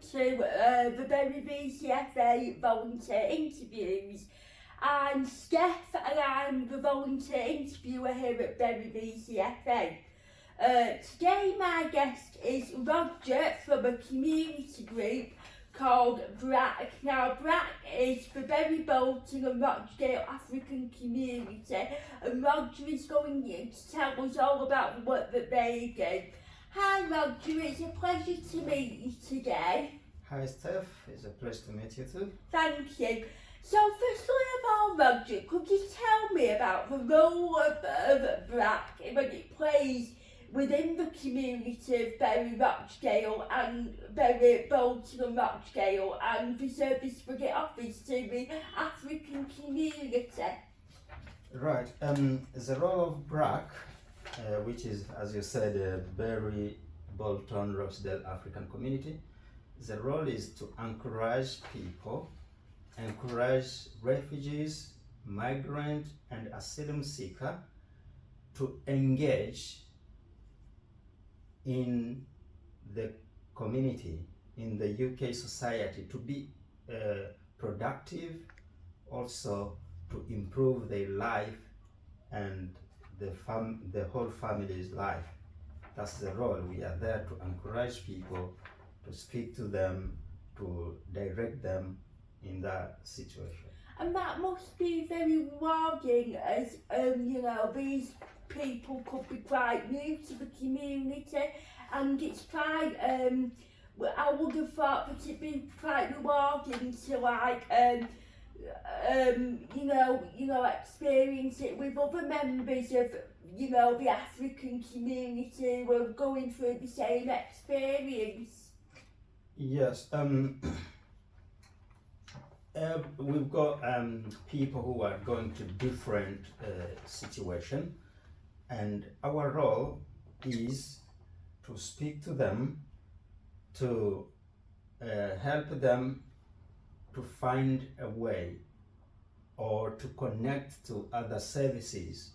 to the Bury VCFA volunteer interviews. I'm Steph and I'm the volunteer interviewer here at Bury VCFA. Today my guest is Roger from a community group called BRAC. Now BRAC is for Bury, Bolton and Rochdale African community, and Roger is going to tell us all about the work that they do. Hi Roger, it's a pleasure to meet you today. Hi Steph, it's a pleasure to meet you too. Thank you. So firstly of all, Roger, could you tell me about the role of BRAC when it plays within the community of Bury, Rochdale and Bury, Bolton and Rochdale, and the service that it offers to the African community? Right, the role of BRAC, which is, as you said, Bury, Bolton, Rochdale African community, the role is to encourage people, encourage refugees, migrant and asylum seeker to engage in the community, in the UK society, to be productive, also to improve their life and the whole family's life. That's the role. We are there to encourage people, to speak to them, to direct them in that situation. And that must be very rewarding, as you know, these people could be quite new to the community, and it's quite I would have thought that it'd be quite rewarding to experience it with other members of the African community who are going through the same experience. Yes, we've got people who are going to different situations, and our role is to speak to them, to help them to find a way or to connect to other services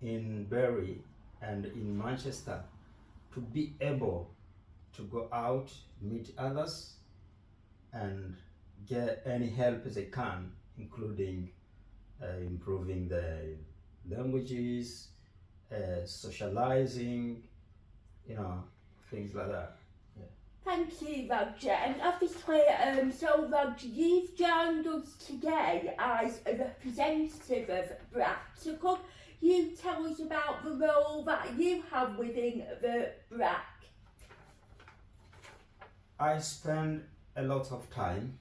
in Bury and in Manchester, to be able to go out, meet others and get any help they can, including improving the languages, socializing, things like that. Yeah. Thank you, Roger. And obviously, so Roger, you've joined us today as a representative of BRAC. So could you tell us about the role that you have within the BRAC? I spend a lot of time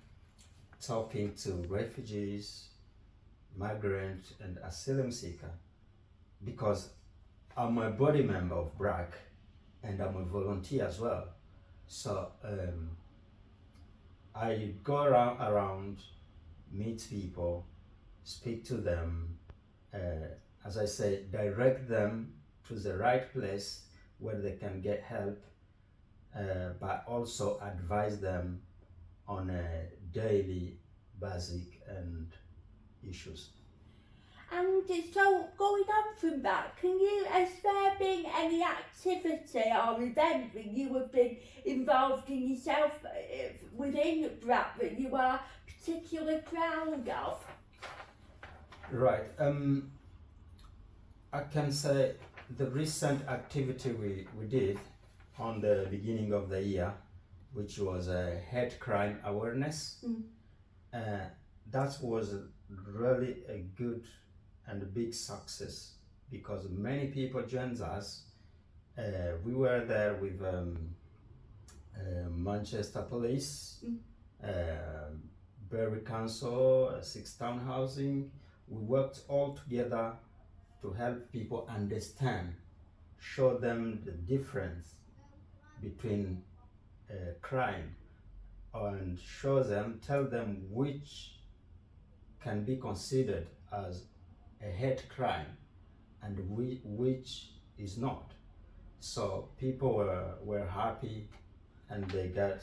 talking to refugees, migrants and asylum seekers, because I'm a body member of BRAC and I'm a volunteer as well. So I go around, meet people, speak to them, as I say, direct them to the right place where they can get help, but also advise them on a daily basic and issues. And so going on from that, has there been any activity or event that you have been involved in yourself within BRAC that you are particularly proud of? Right, I can say the recent activity we did on the beginning of the year, which was a hate crime awareness. That was really a good and a big success because many people joined us. We were there with Manchester Police, Bury Council, Six Town Housing. We worked all together to help people understand, show them the difference between crime, and tell them which can be considered as a hate crime and which is not. So people were happy and they got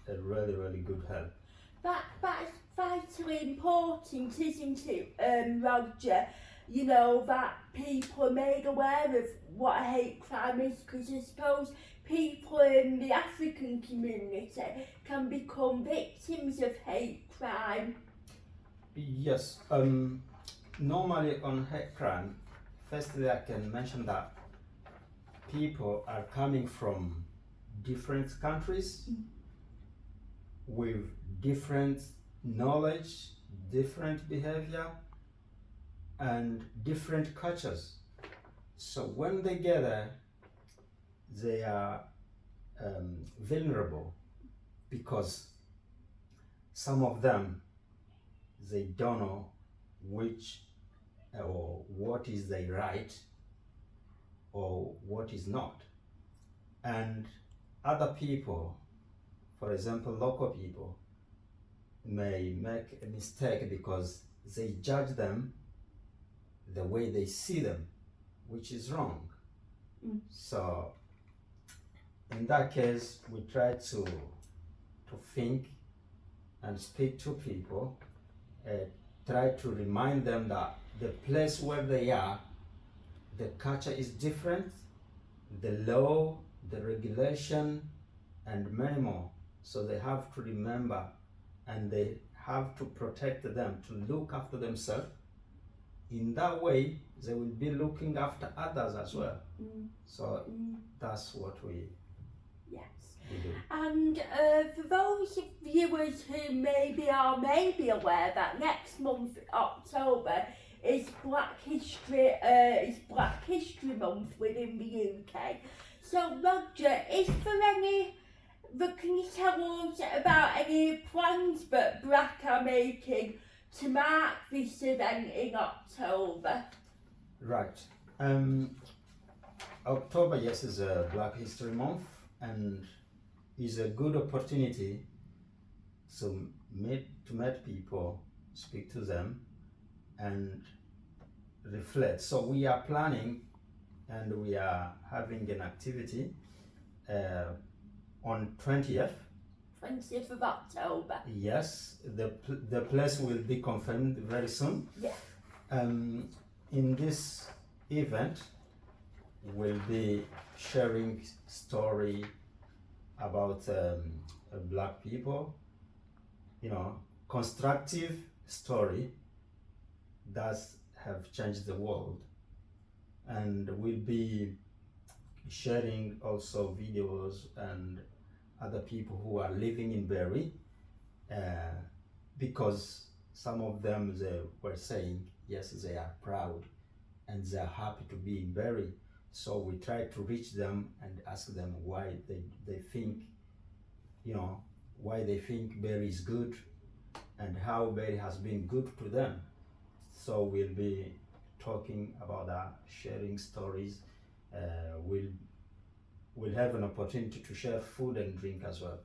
a really, really good help. That's vitally important, isn't it, Roger? That people are made aware of what a hate crime is, because I suppose people in the African community can become victims of hate crime? Yes. Normally on hate crime, firstly I can mention that people are coming from different countries with different knowledge, different behavior, and different cultures. So when they gather, they are vulnerable because some of them, they don't know which or what is their right or what is not. And other people, for example, local people, may make a mistake because they judge them the way they see them, which is wrong. So in that case, we try to think and speak to people, try to remind them that the place where they are, the culture is different, the law, the regulation, and many more. So they have to remember and they have to protect them, to look after themselves. In that way, they will be looking after others as well. So that's what we do. And for those viewers who maybe aware that next month, October, is Black History Month within the UK. So Roger, can you tell us about any plans that BRAC are making to mark this event in October? Right. October, yes, is a Black History Month and is a good opportunity to meet people, speak to them, and reflect. So we are planning and we are having an activity on 20th. 20th of October. Yes, the place will be confirmed very soon. Yeah. In this event, we'll be sharing story about Black people, constructive story that have changed the world, and we'll be sharing also videos and other people who are living in Bury, because some of them, they were saying yes, they are proud and they are happy to be in Bury. So we try to reach them and ask them why they think, why they think Bury is good and how Bury has been good to them. So we'll be talking about that, sharing stories. We'll have an opportunity to share food and drink as well.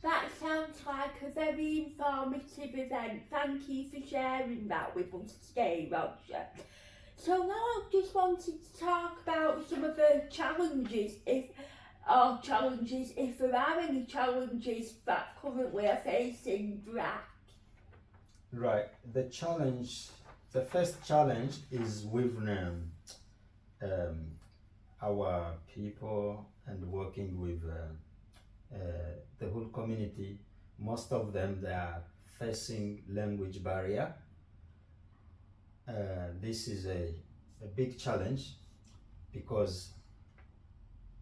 That sounds like a very informative event. Thank you for sharing that with us today, Roger. So now I just wanted to talk about some of the challenges, if there are any challenges that currently are facing BRAC. Right. The first challenge is with our people and working with the whole community. Most of them, they are facing language barrier. This is a big challenge because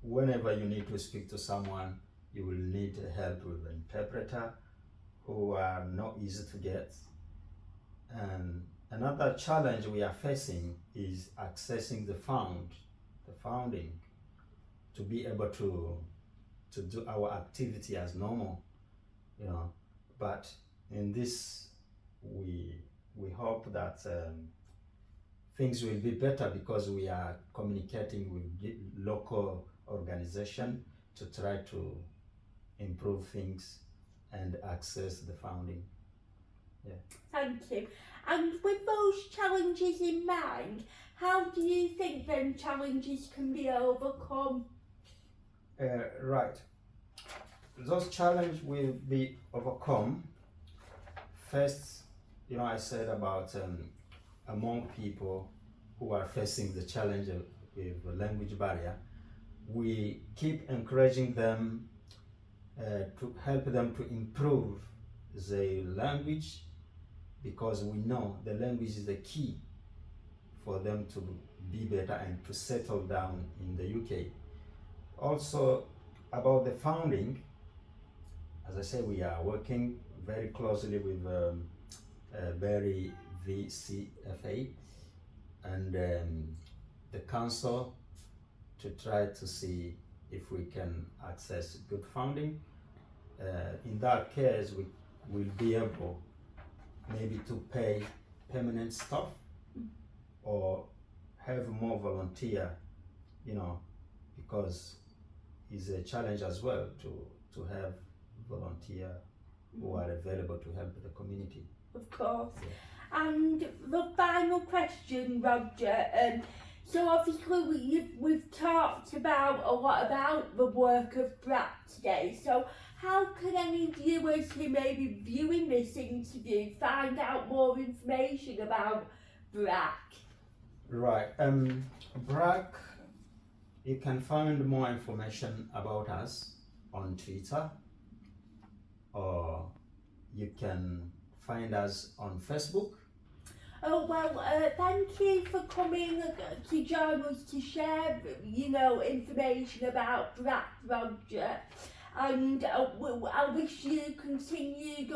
whenever you need to speak to someone, you will need help with an interpreter who are not easy to get. And another challenge we are facing is accessing the funding to be able to do our activity as normal, but in this we hope that things will be better because we are communicating with the local organization to try to improve things and access the funding. Yeah. Thank you. And with those challenges in mind, how do you think them challenges can be overcome? Right. Those challenges will be overcome. First, I said about among people who are facing the challenge with the language barrier, we keep encouraging them to help them to improve the language, because we know the language is the key for them to be better and to settle down in the UK. Also, about the founding, as I say, we are working very closely with Bury VCFA and the council to try to see if we can access good funding. In that case, we will be able maybe to pay permanent staff or have more volunteer, you know, because it's a challenge as well to have volunteer who are available to help the community. Of course. Yeah. And the final question, Roger. So obviously we've talked about a lot about the work of BRAC today. So how can any viewers who may be viewing this interview find out more information about BRAC? Right. BRAC, you can find more information about us on Twitter, or you can find us on Facebook. Oh, well, thank you for coming to join us to share, you know, information about BRAC, Roger. And I wish you continued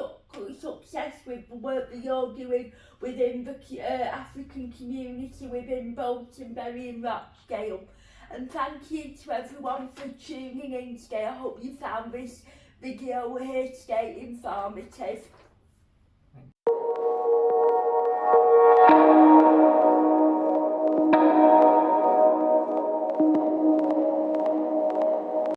success with the work that you're doing within the African community within Bolton, Bury and Rochdale. And thank you to everyone for tuning in today. I hope you found this video here today informative.